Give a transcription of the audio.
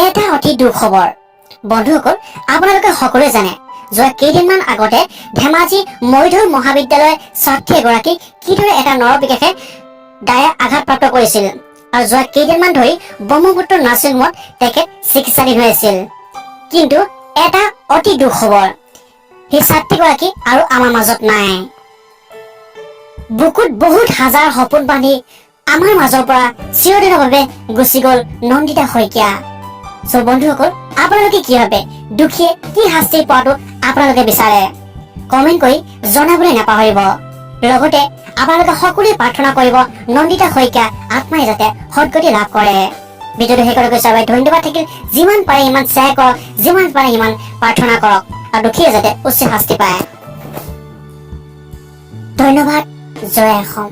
এটা অতি দুখ খবৰ বন্ধুসকল, আপোনালোকে সকলোৱে জানে যোৱা কেইদিনমান আগতে ধেমাজি মৰিধৰ মহাবিদ্যালয়ৰ ছাত্ৰী এগৰাকী কিদৰে এটা নৰবিশেষে দায়ে আঘাতপ্ৰাপ্ত কৰিছিল আৰু যোৱা কেইদিনমান ধৰি ব্ৰহ্মপুত্ৰ নাৰ্ছিং হোমত তেখেত চিকিৎসাধীন হৈ আছিল। কিন্তু এটা অতি দুখ খবৰ, সেই ছাত্ৰীগৰাকী আৰু আমাৰ মাজত নাই। বুকুত বহুত হাজাৰ সপোন বান্ধি আমাৰ মাজৰ পৰা চিৰদিনৰ বাবে গুচি গ'ল নন্দিতা শইকীয়া। বন্ধুসকল, আপোনালোকে কি ভাবে? দুখীয়ে কি শাস্তি পোৱাটো আপোনালোকে বিচাৰে? কমেন্ট কৰি জনাবলৈ নাপাহৰিব। লগতে আপোনালোকে সকলোৱে প্ৰাৰ্থনা কৰিব নন্দিতা শইকীয়া আত্মাই যাতে সদ্গতি লাভ কৰে। ভিডিঅ'টো শেষ কৰি গৈছে, ধন্যবাদ থাকিল। যিমান পাৰে সিমান শ্বেয়াৰ কৰক, যিমান পাৰে সিমান প্ৰাৰ্থনা কৰক আৰু দুখীয়ে যাতে উচিত শাস্তি পায়। ধন্যবাদ। জয় অসম।